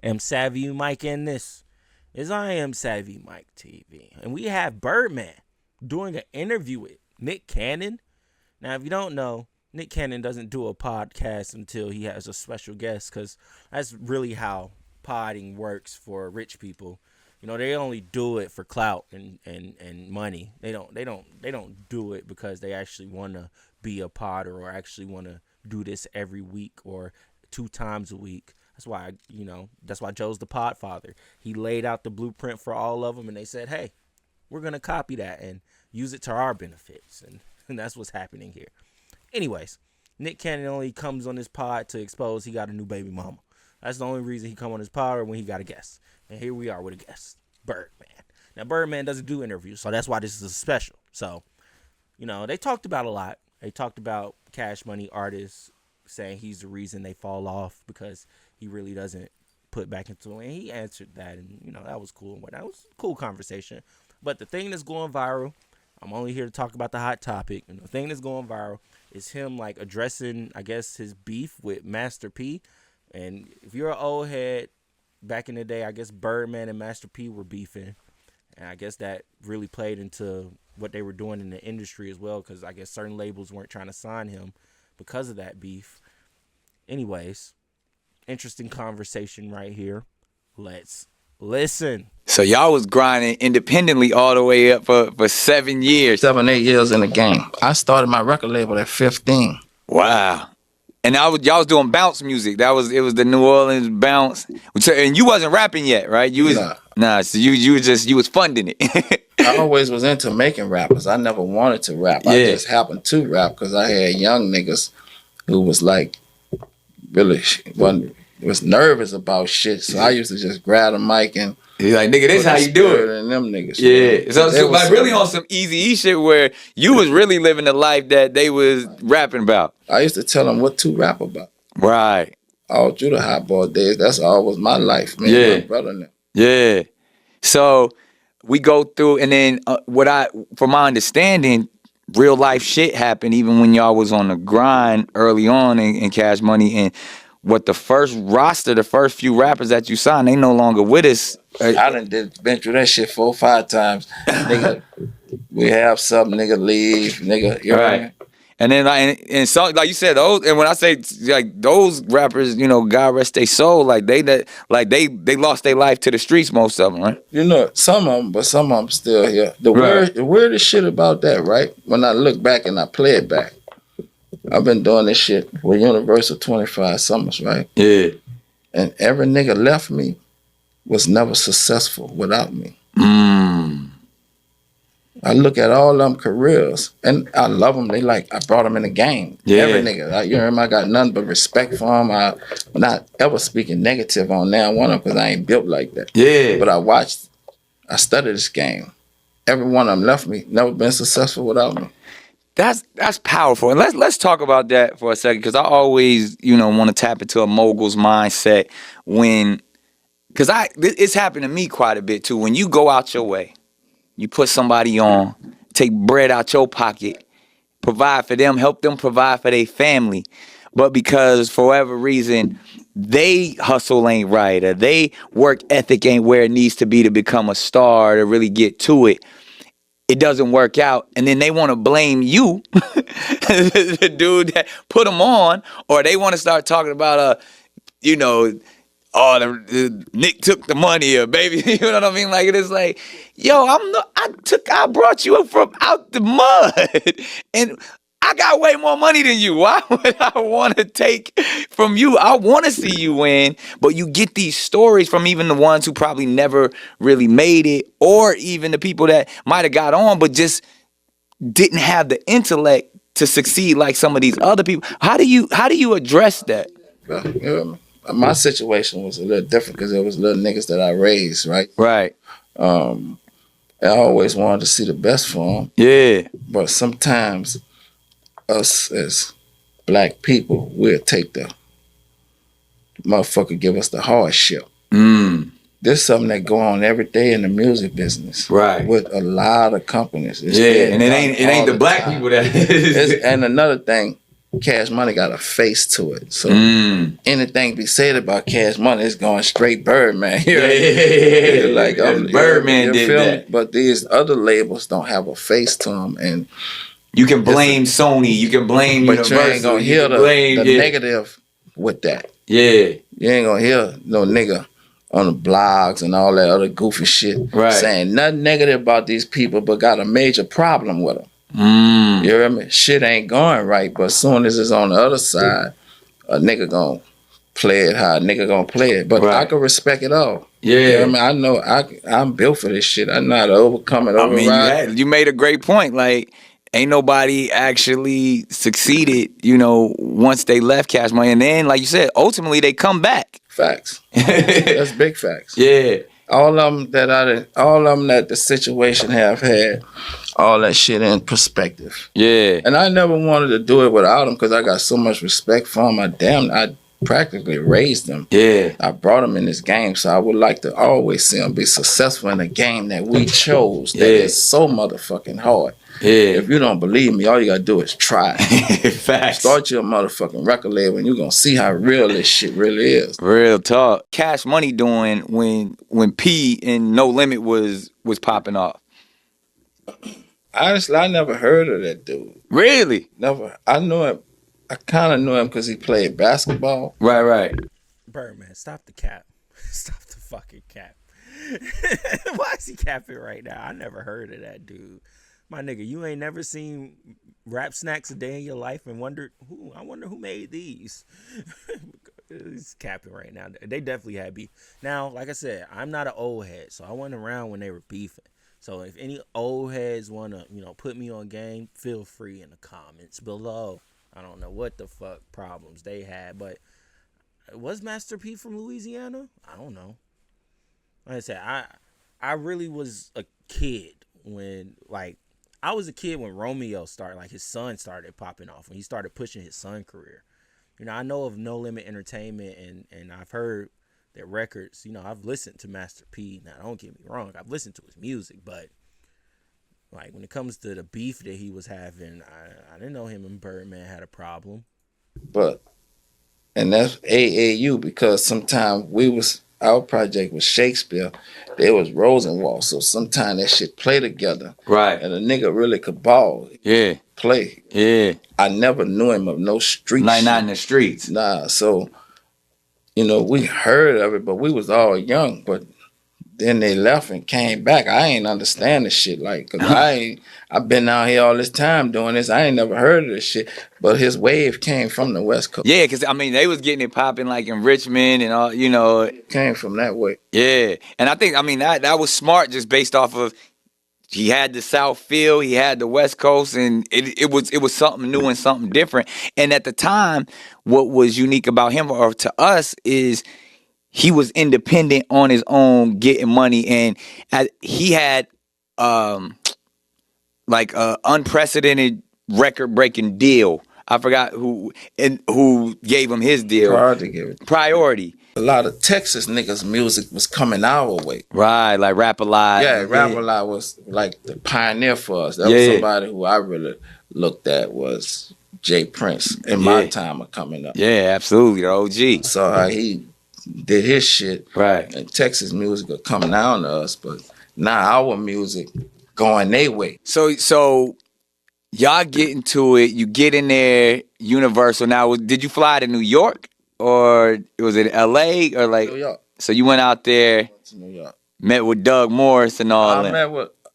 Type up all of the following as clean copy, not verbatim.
am Savvy Mike, and this is I Am Savvy Mike TV. And we have Birdman doing an interview with Nick Cannon. Now, if you don't know, Nick Cannon doesn't do a podcast until he has a special guest, because that's really how podding works for rich people. You know, they only do it for clout and money. They don't do it because they actually want to be a podder or actually want to do this every week or 2 times a week. That's why Joe's the podfather. He laid out the blueprint for all of them, and they said, hey, we're going to copy that and use it to our benefits. And that's what's happening here. Anyways, Nick Cannon only comes on this pod to expose he got a new baby mama. That's the only reason he come on his pod, or when he got a guest. And here we are with a guest, Birdman. Now, Birdman doesn't do interviews, so that's why this is a special. So, they talked about a lot. They talked about Cash Money artists saying he's the reason they fall off because he really doesn't put back into it. And he answered that, and, that was cool. That was a cool conversation. But the thing that's going viral, I'm only here to talk about the hot topic. And the thing that's going viral is him, addressing, I guess, his beef with Master P. And if you're an old head, back in the day, I guess Birdman and Master P were beefing. And I guess that really played into what they were doing in the industry as well, because I guess certain labels weren't trying to sign him because of that beef. Anyways, interesting conversation right here. Let's listen. So y'all was grinding independently all the way up for 7 years. 7, 8 years in the game. I started my record label at 15. Wow. And y'all was doing bounce music. It was the New Orleans bounce. And you wasn't rapping yet, right? You was nah. So you was funding it. I always was into making rappers. I never wanted to rap. Yeah. I just happened to rap because I had young niggas who was really was nervous about shit. So I used to just grab the mic and he's like, nigga, this how you do it. And them niggas. Yeah. So really on some Eazy-E shit where you was really living the life that they was rapping about. I used to tell them what to rap about. Right. All through the hot boy days. That's all was my life, man. Yeah. My brother and them. Yeah. So we go through, and then from my understanding, real life shit happened even when y'all was on the grind early on in Cash Money. And what the first few rappers that you signed, they no longer with us. I done been through that shit 4 or 5 times. Nigga, we have something, nigga leave, nigga. You know what I mean? And then and so like you said, those, and when I say those rappers, God rest their soul, they lost their life to the streets, most of them, right? Some of them, but some of them still here. The weirdest shit about that, right? When I look back and I play it back, I've been doing this shit with Universal 25 summers, right? Yeah. And every nigga left me was never successful without me. I look at all them careers, and I love them. I brought them in the game. Yeah. Every nigga. I got nothing but respect for them. I'm not ever speaking negative on now one of them because I ain't built like that. Yeah. But I studied this game. Every one of them left me, never been successful without me. That's powerful. And let's talk about that for a second, because I always, want to tap into a mogul's mindset because it's happened to me quite a bit too. When you go out your way, you put somebody on, take bread out your pocket, provide for them, help them provide for their family. But because for whatever reason, they hustle ain't right, or they work ethic ain't where it needs to be to become a star, to really get to it, it doesn't work out. And then they want to blame you, the dude that put them on, or they want to start talking about, Nick took the money, or baby, you know what I mean? It's like, yo, I brought you up from out the mud, and I got way more money than you. Why would I want to take from you? I want to see you win, but you get these stories from even the ones who probably never really made it, or even the people that might have got on, but just didn't have the intellect to succeed like some of these other people. How do you address that? My situation was a little different because there was little niggas that I raised, right? Right. I always wanted to see the best for them. Yeah. But sometimes us as black people, we'll take the motherfucker, give us the hardship. There's something that go on every day in the music business, right? With a lot of companies. And it ain't the black people that. And another thing, Cash Money got a face to it. So anything be said about Cash Money is going straight Birdman. Like Birdman did that. But these other labels don't have a face to them, and you can blame Sony, you can blame Universal, you ain't gonna hear the negative with that. Yeah, you ain't gonna hear no nigga on the blogs and all that other goofy shit saying nothing negative about these people, but got a major problem with them. You hear me? Shit ain't going right, but as soon as it's on the other side, a nigga gonna play it how a nigga gonna play it. But I can respect it all. Yeah. You know what I mean? I know I'm built for this shit. I know how to overcome it, override. I mean, you made a great point. Like, ain't nobody actually succeeded, once they left Cash Money. And then, like you said, ultimately they come back. Facts. That's big facts. Yeah. All of them that the situation have had all that shit in perspective. Yeah. And I never wanted to do it without them because I got so much respect for them. I practically raised them. Yeah. I brought them in this game, so I would like to always see them be successful in a game that we chose that is so motherfucking hard. Yeah. If you don't believe me, all you gotta do is try. Facts. Start your motherfucking record label and you're gonna see how real this shit really is. Real talk. Cash Money doing when P and No Limit was popping off. Honestly, I never heard of that dude. Really? Never. I knew him. I kind of knew him because he played basketball. Right. Birdman, stop the cap. Stop the fucking cap. Why is he capping right now? I never heard of that dude. My nigga, you ain't never seen Rap Snacks a day in your life and wondered I wonder who made these. He's capping right now. They definitely had beef. Now, like I said, I'm not an old head, so I wasn't around when they were beefing. So if any old heads want to, put me on game, feel free in the comments below. I don't know what the fuck problems they had, but was Master P from Louisiana? I don't know. Like I said, I really was a kid when, I was a kid when Romeo started, his son started popping off, when he started pushing his son career. I know of No Limit Entertainment, and I've heard their records. I've listened to Master P. Now, don't get me wrong, I've listened to his music, but when it comes to the beef that he was having, I didn't know him and Birdman had a problem. And that's AAU because sometimes our project was Shakespeare, there was Rosenwald, so sometimes that shit play together. Right. And a nigga really could ball. Yeah. Play. Yeah. I never knew him of no street shit. Not in the streets. Nah, so, we heard of it, but we was all young, but then they left and came back. I ain't understand this shit, cause I've been out here all this time doing this. I ain't never heard of this shit, but his wave came from the West Coast. Yeah, cause they was getting it popping in Richmond and all, It came from that way. Yeah, and I think that was smart, just based off of he had the South feel, he had the West Coast, and it was something new and something different. And at the time, what was unique about him, or to us, is he was independent on his own, getting money, and he had a unprecedented record-breaking deal. I forgot who gave him his deal. Priority. A lot of Texas niggas' music was coming our way. Right, like Rap A Lot. Yeah, Rap A Lot was the pioneer for us. That was somebody who I really looked at was Jay Prince in my time of coming up. Yeah, absolutely, the OG. So how he did his shit. Right. And Texas music are coming down to us, but now our music going their way. So y'all get into it, you get in there, Universal. Now, did you fly to New York? Or was it LA? Or New York. So you went out there, to New York, met with Doug Morris and all that.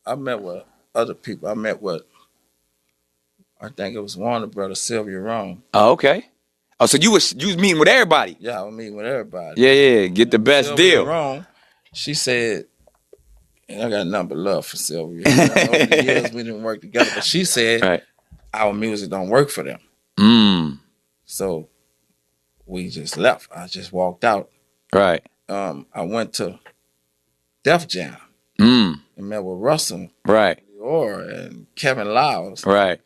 I met with other people. I met with, I think it was Warner Brothers, Sylvia Rome. Oh, okay. Oh, so you was meeting with everybody? Yeah, I was meeting with everybody. Yeah. Get the best Sylvia deal. Rome, she said, and I got nothing but love for Sylvia. Over the years we didn't work together, but she said our music don't work for them. So we just left. I just walked out. Right. I went to Def Jam and met with Russell. Right. And Kevin Lyles. Right.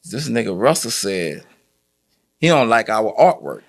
This nigga Russell said he don't like our artwork.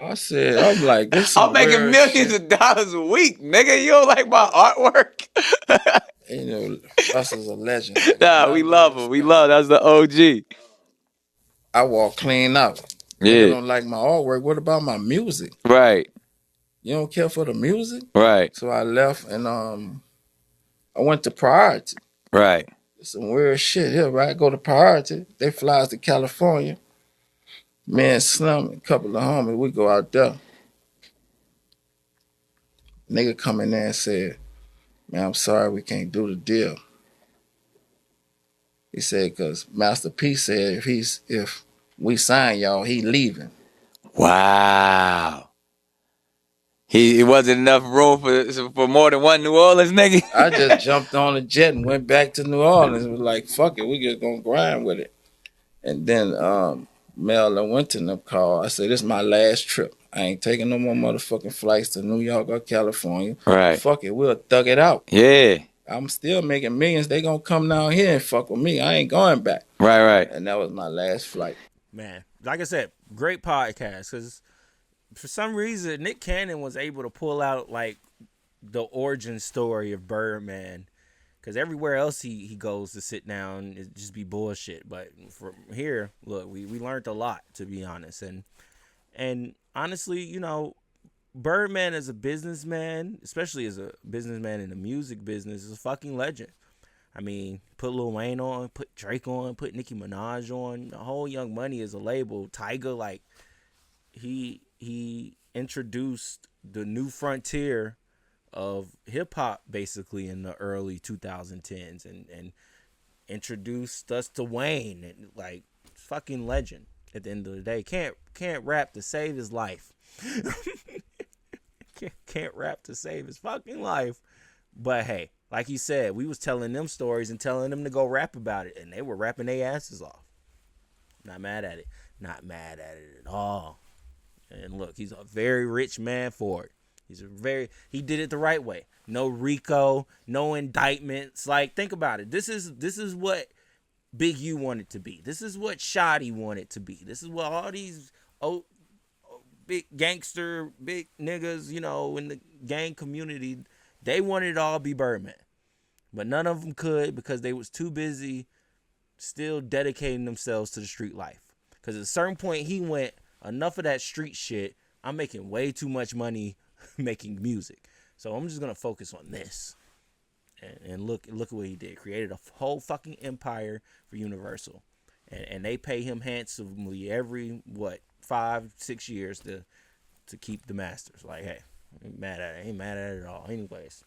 I'm like, this. I'm making millions of dollars a week, nigga. You don't like my artwork? You know, Russell's a legend. Like, Nah, we love him. We love. That's the OG. I walk clean out. Nigga Yeah. don't like my artwork. What about my music? Right. You don't care for the music? Right. So I left and I went to Priority. Right. Some weird shit here, right? Go to Priority. They fly us to California. Me and Slim, a couple of homies, we go out there. Nigga come in there and said, man, I'm sorry we can't do the deal. He said, cause Master P said if we sign y'all, he leaving. Wow. It wasn't enough room for more than one New Orleans nigga. I just jumped on a jet and went back to New Orleans. Was like, fuck it, we just gonna grind with it. And then Mel and Winton called. I said, this is my last trip. I ain't taking no more motherfucking flights to New York or California. Right. Fuck it, we'll thug it out. Yeah. I'm still making millions. They gonna come down here and fuck with me. I ain't going back. Right, right. And that was my last flight. Man, like I said, great podcast. Because for some reason, Nick Cannon was able to pull out like the origin story of Birdman. Because everywhere else he goes to sit down, it just be bullshit. But from here, look, we learned a lot, to be honest. And honestly, you know, Birdman as a businessman, especially as a businessman in the music business, is a fucking legend. I mean, put Lil Wayne on, put Drake on, put Nicki Minaj on. The whole Young Money is a label. Tyga, like, he introduced the new frontier of hip hop basically in the early 2010s and introduced us to Wayne, and like, fucking legend at the end of the day. Can't rap to save his life. can't rap to save his fucking life. But hey, like he said, we was telling them stories and telling them to go rap about it, and they were rapping their asses off. Not mad at it. Not mad at it at all. And look, he's a very rich man for it. He did it the right way. No RICO, no indictments. Like, think about it. This is what Big U wanted to be. This is what Shoddy wanted to be. This is what all these big gangster, big niggas, you know, in the gang community, they wanted to all be Birdman. But none of them could because they was too busy still dedicating themselves to the street life. Because at a certain point he went, enough of that street shit. I'm making way too much money making music. So I'm just going to focus on this. And look at what he did. Created a whole fucking empire for Universal. And they pay him handsomely every, 5-6 years to keep the masters. Like, hey, ain't mad at it at all. Anyways,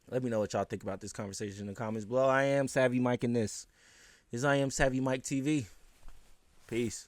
let me know what y'all think about this conversation in the comments below. I am Savvy Mike, and this is I Am Savvy Mike TV. Peace.